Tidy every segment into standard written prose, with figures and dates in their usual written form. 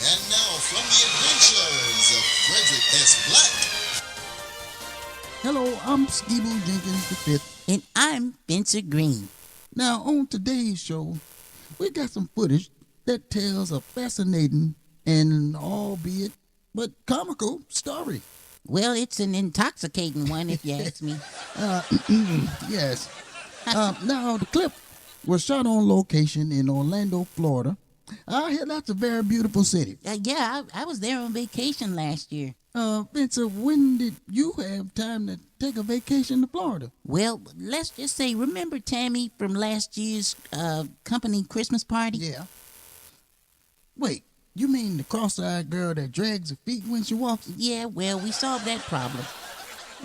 And now from the adventures of Frederick S. Black. Hello, I'm Skeebo Jenkins V. And I'm Spencer Green. Now, on today's show, we got some footage that tells a fascinating and albeit but comical story. Well, it's an intoxicating one, if you ask me. Yes. Now, the clip was shot on location in Orlando, Florida. I hear that's a very beautiful city. Yeah, I was there on vacation last year. Vincent, when did you have time to take a vacation to Florida? Well, let's just say, remember Tammy from last year's company Christmas party? Yeah. Wait, you mean the cross-eyed girl that drags her feet when she walks? Yeah, well, we solved that problem.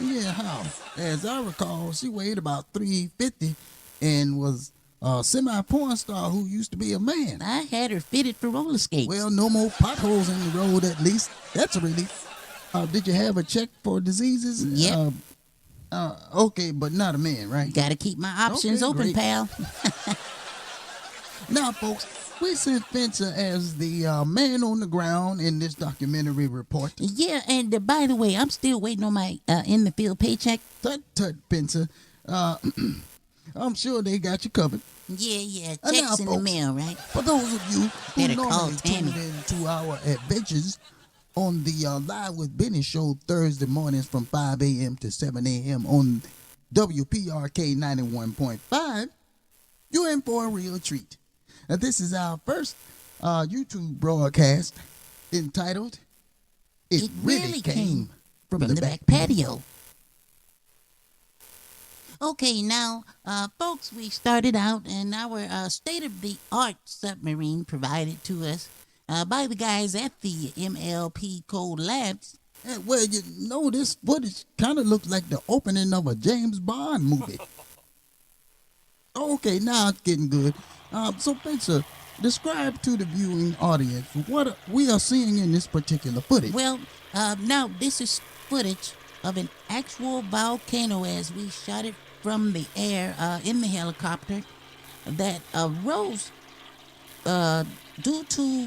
Yeah, how? As I recall, she weighed about 350 and was a semi-porn star who used to be a man. I had her fitted for roller skates. Well, no more potholes in the road at least. That's a relief. Did you have a check for diseases? Yep. Okay, but not a man, right? Gotta keep my options open, great. pal. Now, folks, we sent Spencer as the man on the ground in this documentary report. Yeah, and by the way, I'm still waiting on my in-the-field paycheck. Tut, Spencer. I'm sure they got you covered. Yeah, Now, checks in the folks, mail, right? For those of you who Better call normally Tammy. tune in to our adventures on the Live with Bennie show Thursday mornings from 5 a.m. to 7 a.m. on WPRK 91.5, you're in for a real treat. Now, this is our first YouTube broadcast entitled It Really Came from the Back Patio. Okay, now, folks, we started out in our state-of-the-art submarine provided to us by the guys at the MLP Code Labs. Well, you know, this footage kind of looks like the opening of a James Bond movie. Okay, now it's getting good. So, Spencer, describe to the viewing audience what we are seeing in this particular footage. Well, now, this is footage of an actual volcano as we shot it from the air in the helicopter that rose due to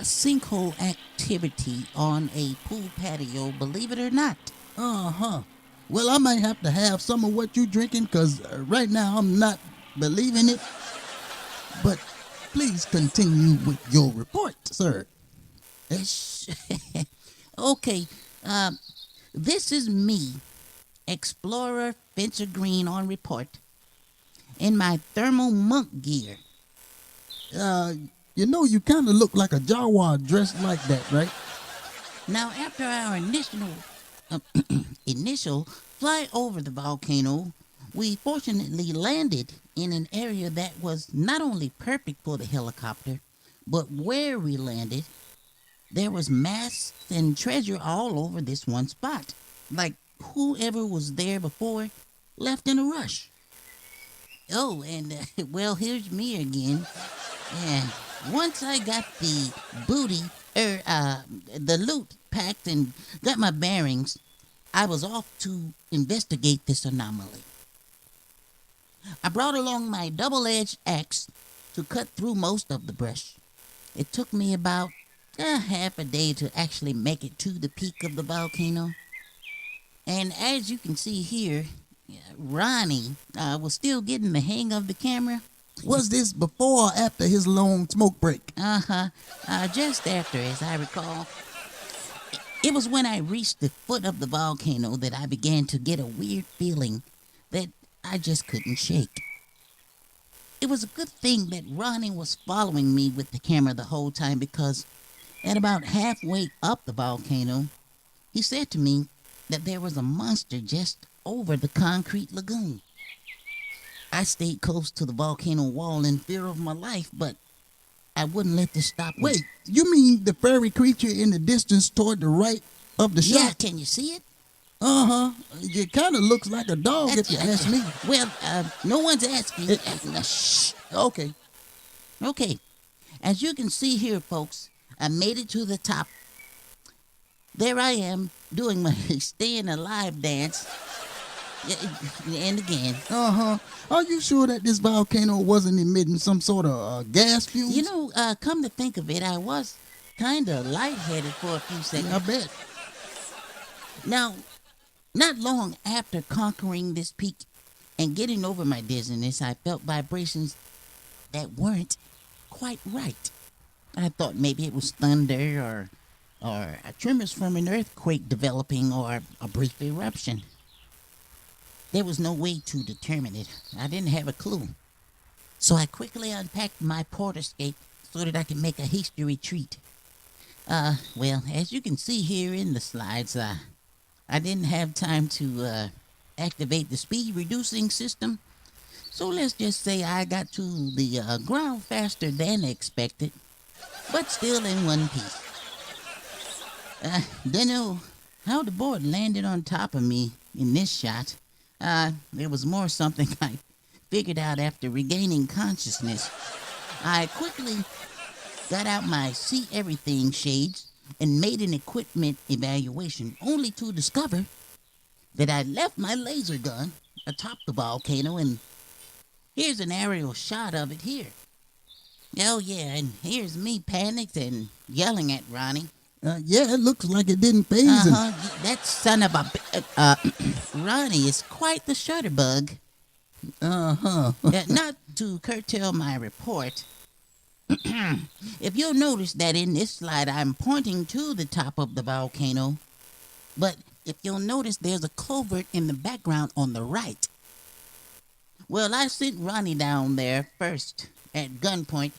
sinkhole activity on a pool patio, believe it or not. Uh-huh. Well, I might have to have some of what you're drinking because right now I'm not believing it. But please continue with your report, sir. Okay, this is me, Explorer Spencer Green on report, in my thermal monk gear. You know, you kind of look like a Jawa dressed like that, right? Now, after our initial fly over the volcano, we fortunately landed in an area that was not only perfect for the helicopter, but where we landed, there was mass and treasure all over this one spot. Like whoever was there before left in a rush. Oh, and well, here's me again. And once I got the booty, the loot packed and got my bearings, I was off to investigate this anomaly. I brought along my double-edged axe to cut through most of the brush. It took me about half a day to actually make it to the peak of the volcano. And as you can see here, Ronnie was still getting the hang of the camera. Was this before or after his long smoke break? Just after, as I recall. It was when I reached the foot of the volcano that I began to get a weird feeling that I just couldn't shake. It was a good thing that Ronnie was following me with the camera the whole time because at about halfway up the volcano, he said to me that there was a monster just over the concrete lagoon. I stayed close to the volcano wall in fear of my life, but I wouldn't let this stop me. Wait, you mean the furry creature in the distance toward the right of the shot? Yeah, can you see it? Uh-huh. It kind of looks like a dog if you ask me. Well, no one's asking. Shh. Okay. Okay. As you can see here, folks, I made it to the top. There I am doing my staying alive dance. And again. Uh-huh. Are you sure that this volcano wasn't emitting some sort of gas fumes? You know, come to think of it, I was kind of lightheaded for a few seconds. I bet. Now, not long after conquering this peak and getting over my dizziness, I felt vibrations that weren't quite right. I thought maybe it was thunder or a tremors from an earthquake developing or a brief eruption. There was no way to determine it. I didn't have a clue. So I quickly unpacked my port escape so that I could make a hasty retreat. Well, as you can see here in the slides, I didn't have time to activate the speed reducing system. So let's just say I got to the ground faster than expected, but still in one piece. Don't know how the board landed on top of me in this shot. It was more something I figured out after regaining consciousness. I quickly got out my see everything shades and made an equipment evaluation, only to discover that I left my laser gun atop the volcano, and here's an aerial shot of it here. Oh yeah, and here's me panicked and yelling at Ronnie. Yeah, it looks like it didn't phase him. That son of a Ronnie is quite the shutterbug. Not to curtail my report, if you'll notice that in this slide I'm pointing to the top of the volcano, but if you'll notice there's a culvert in the background on the right. Well, I sent Ronnie down there first at gunpoint.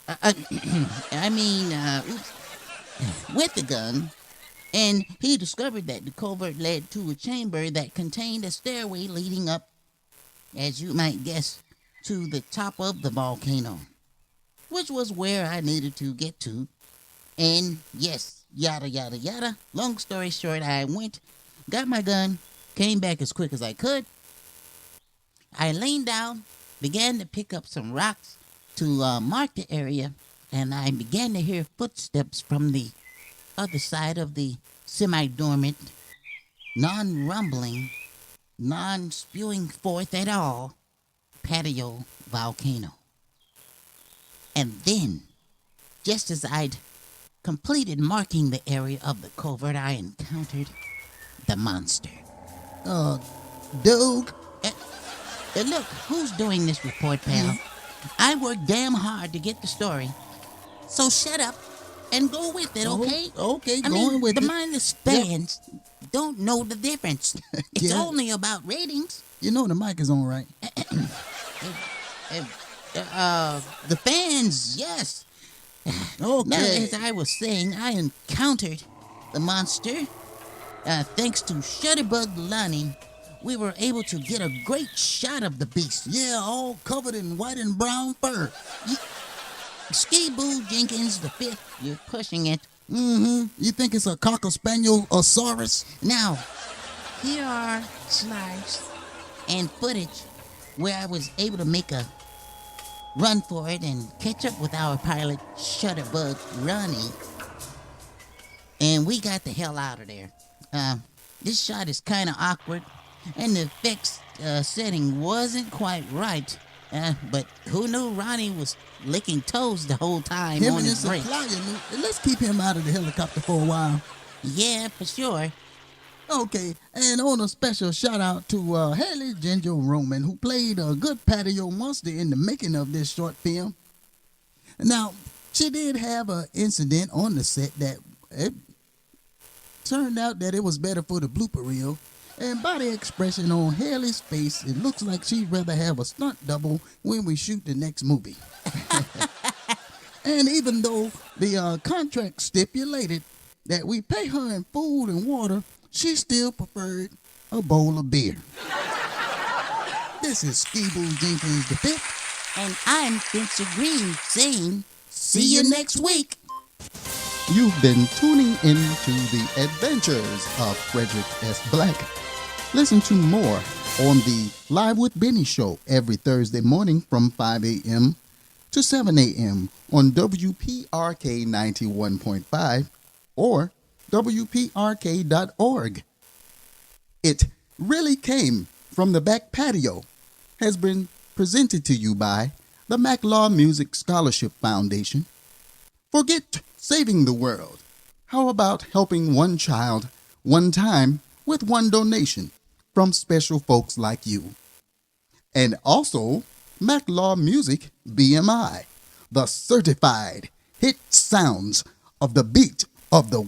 With the gun, and he discovered that the culvert led to a chamber that contained a stairway leading up, as you might guess, to the top of the volcano, which was where I needed to get to. And yes, yada yada yada. Long story short, I went, got my gun, came back as quick as I could. I leaned down, began to pick up some rocks to mark the area, and I began to hear footsteps from the other side of the semi-dormant, non-rumbling, non-spewing forth at all Patio volcano. And then, just as I'd completed marking the area of the culvert, I encountered the monster. Doug? Look, who's doing this report, pal? I worked damn hard to get the story. So shut up and go with it, okay? Okay, the mindless fans don't know the difference. It's Yeah. only about ratings. You know the mic is on, right? The fans, yes. Okay. Now, as I was saying, I encountered the monster. Thanks to Shutterbug Lonnie, we were able to get a great shot of the beast. Yeah, all covered in white and brown fur. Ski-Boo Jenkins the Fifth, you're pushing it. Mm-hmm. You think it's a cocker spaniel or saurus? Now, here are slides and footage where I was able to make a run for it and catch up with our pilot, Shutterbug Ronnie. And we got the hell out of there. This shot is kind of awkward, and the effects setting wasn't quite right. But who knew Ronnie was licking toes the whole time Him on and his his break? supplier, let's keep him out of the helicopter for a while. Yeah, for sure. Okay, and on a special shout out to Haley Ginger Roman, who played a good patio monster in the making of this short film. Now, she did have an incident on the set that it turned out that it was better for the blooper reel. And by the expression on Haley's face, it looks like she'd rather have a stunt double when we shoot the next movie. And even though the contract stipulated that we pay her in food and water, she still preferred a bowl of beer. This is Ski-Boo Jenkins the Fifth. And I'm Spencer Green saying, see you next week. You've been tuning into the adventures of Frederick S. Black. Listen to more on the Live with Bennie show every Thursday morning from 5 a.m. to 7 a.m. on WPRK 91.5 or WPRK.org. It Really Came from the Back Patio has been presented to you by the McLaw Music Scholarship Foundation. Forget saving the world How about helping one child one time with one donation from special folks like you? And also, McLaw Music BMI, the certified hit sounds of the beat of the